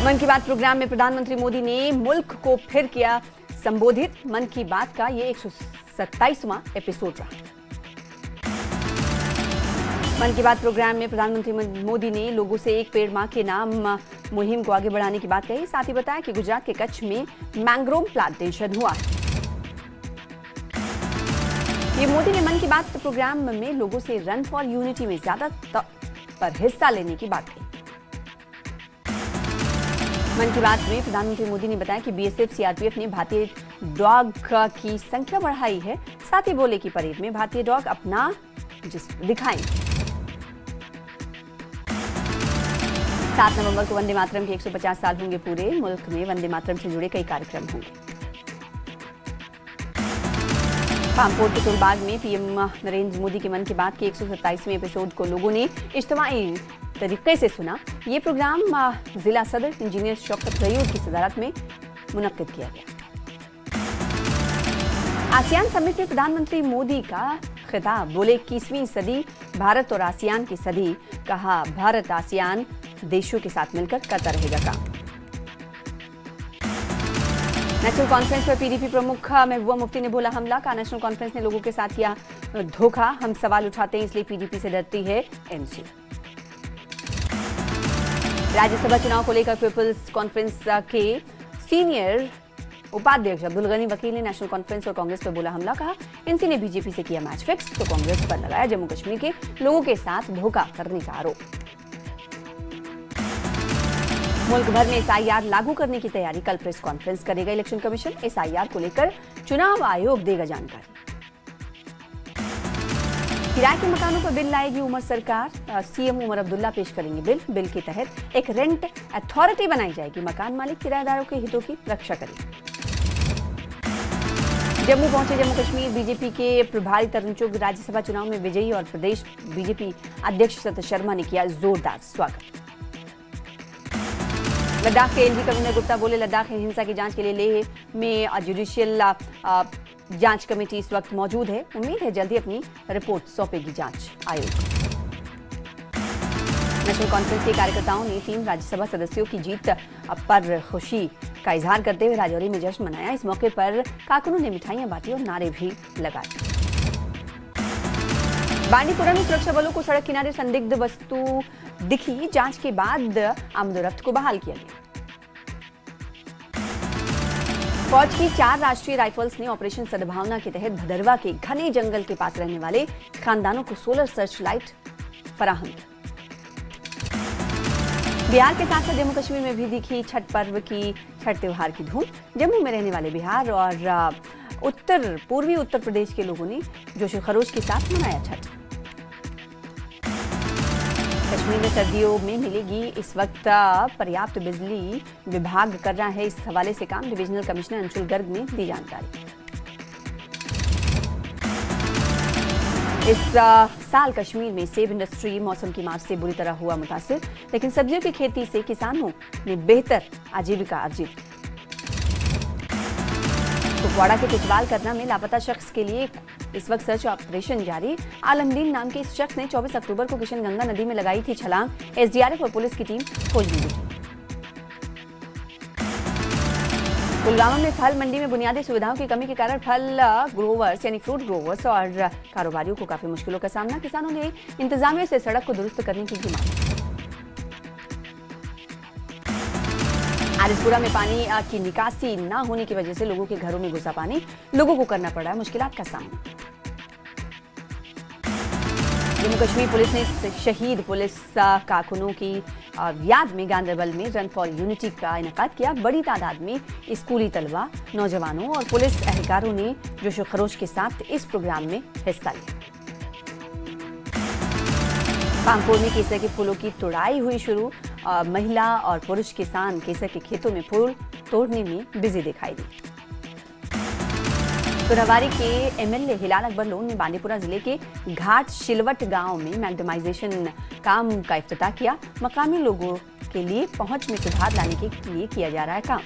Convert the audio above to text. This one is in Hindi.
मन की बात प्रोग्राम में प्रधानमंत्री मोदी ने मुल्क को फिर किया संबोधित। मन की बात का ये 127वां एपिसोड रहा। मन की बात प्रोग्राम में प्रधानमंत्री मोदी ने लोगों से एक पेड़ मां के नाम मुहिम को आगे बढ़ाने की बात कही। साथ ही बताया कि गुजरात के कच्छ में मैंग्रोव प्लांटेशन हुआ है। ये मोदी ने मन की बात प्रोग्राम में लोगों से रन फॉर यूनिटी में ज्यादा पर हिस्सा लेने की बात कही। मन की बात में प्रधानमंत्री मोदी ने बताया कि बीएसएफ सीआरपीएफ ने भारतीय डॉग की संख्या बढ़ाई है। साथ ही बोले कि परेड में भारतीय डॉग अपना दिखाएंगे। 7 नवंबर को वंदे मातरम के 150 साल होंगे पूरे। मुल्क में वंदे मातरम से जुड़े कई कार्यक्रम होंगे। पामपोर के तुलबाग में पीएम नरेंद्र मोदी के मन की बात के 127वें एपिसोड को लोगों ने इज्तिमाई तरीके से सुना। ये प्रोग्राम जिला सदर इंजीनियर शौकत रयूर की सदारत में मुनक्किद किया गया। आसियान समिट में प्रधानमंत्री मोदी का खिताब। बोले 21वीं सदी भारत और आसियान की सदी। कहा भारत आसियान देशों के साथ मिलकर करता रहेगा काम। नेशनल कॉन्फ्रेंस पर पीडीपी प्रमुख महबूबा मुफ्ती ने बोला हमला। कहा नेशनल कॉन्फ्रेंस ने लोगों के साथ किया धोखा। हम सवाल उठाते हैं इसलिए पीडीपी से डरती है एमसी। राज्यसभा चुनाव को लेकर पीपल्स कॉन्फ्रेंस के सीनियर उपाध्यक्ष अब्दुल गनी वकील ने नेशनल कॉन्फ्रेंस और कांग्रेस पर बोला हमला। कहा एनसी ने बीजेपी से किया मैच फिक्स तो कांग्रेस पर लगाया जम्मू कश्मीर के लोगों के साथ धोखा करने का आरोप। मुल्क भर में एसआईआर लागू करने की तैयारी। कल प्रेस कॉन्फ्रेंस करेगा इलेक्शन कमीशन। एसआईआर को लेकर चुनाव आयोग देगा जानकारी। किराए के मकानों पर बिल लाएगी उमर सरकार। सीएम उमर अब्दुल्ला पेश करेंगे बिल के तहत एक रेंट अथॉरिटी बनाई जाएगी। मकान मालिक किराएदारों के हितों की रक्षा करेगी। जम्मू पहुंचे जम्मू कश्मीर बीजेपी के प्रभारी तरुण चुग। राज्यसभा चुनाव में विजयी और प्रदेश बीजेपी अध्यक्ष सतीश शर्मा ने किया जोरदार स्वागत। लद्दाख के एलजी कविंदर गुप्ता बोले लद्दाख हिंसा की जांच के लिए लेह में जुडिशियल जांच कमेटी इस वक्त मौजूद है। उम्मीद है जल्दी अपनी रिपोर्ट सौंपेगी जांच आयोग। नेशनल कॉन्फ्रेंस के कार्यकर्ताओं ने 3 राज्यसभा सदस्यों की जीत पर खुशी का इजहार करते हुए राजौरी में जश्न मनाया। इस मौके पर कारकुनों ने मिठाइयां बांटी और नारे भी लगाए। बांडीपुरा में सुरक्षा बलों को सड़क किनारे संदिग्ध वस्तु दिखी। जांच के बाद आमदोरफ्त को बहाल किया गया। फौज की 4 राष्ट्रीय राइफल्स ने ऑपरेशन सद्भावना के तहत भदरवा के घने जंगल के पास रहने वाले खानदानों को सोलर सर्च लाइट फराहम की। बिहार के साथ साथ जम्मू कश्मीर में भी दिखी छठ पर्व की छठ त्योहार की धूम। जम्मू में रहने वाले बिहार और पूर्वी उत्तर प्रदेश के लोगों ने जोश खरोश के साथ मनाया छठ। कश्मीर में सर्दियों में मिलेगी इस वक्त पर्याप्त बिजली। विभाग कर रहा है इस हवाले से काम। डिविजनल कमिश्नर अंशुल गर्ग ने दी जानकारी। इस साल कश्मीर में सेब इंडस्ट्री मौसम की मार से बुरी तरह हुआ मुतासिर, लेकिन सब्जियों की खेती से किसानों ने बेहतर आजीविका अर्जित की। कुपवाड़ा के टिटवाल करना में लापता शख्स के लिए इस वक्त सर्च ऑपरेशन जारी। आलमदीन नाम के इस शख्स ने 24 अक्टूबर को किशनगंगा नदी में लगाई थी छलांग। एसडीआरएफ और पुलिस की टीम खोज में जुटी। पुलवामा में फल मंडी में बुनियादी सुविधाओं की कमी के कारण फल ग्रोवर्स यानी फ्रूट ग्रोवर्स और कारोबारियों को काफी मुश्किलों का सामना। किसानों ने इंतजामिया से सड़क को दुरुस्त करने की मांग। आरिसपुरा में पानी की निकासी न होने की वजह से लोगों के घरों में घुसा पानी। लोगों को करना पड़ा मुश्किलात का सामना। जम्मू कश्मीर पुलिस ने शहीद पुलिस कारकुनों की याद में गांधरबल में रन फॉर यूनिटी का इनेकाद किया। बड़ी तादाद में स्कूली तलबा, नौजवानों और पुलिस एहलकारों ने जोश व खरोश के साथ इस प्रोग्राम में हिस्सा लिया। पामपोर में केसर के फूलों की तुड़ाई हुई शुरू। महिला और पुरुष किसान केसर के खेतों में फूल तोड़ने में बिजी दिखाई दी। सोनावारी के एमएलए हिलाल अकबर लोन ने बांडीपुरा जिले के घाट शिलवट गांव में मैग्नेटाइजेशन काम का इफ्तिताह किया। मकामी लोगों के लिए पहुंच में सुधार लाने के लिए किया जा रहा है काम।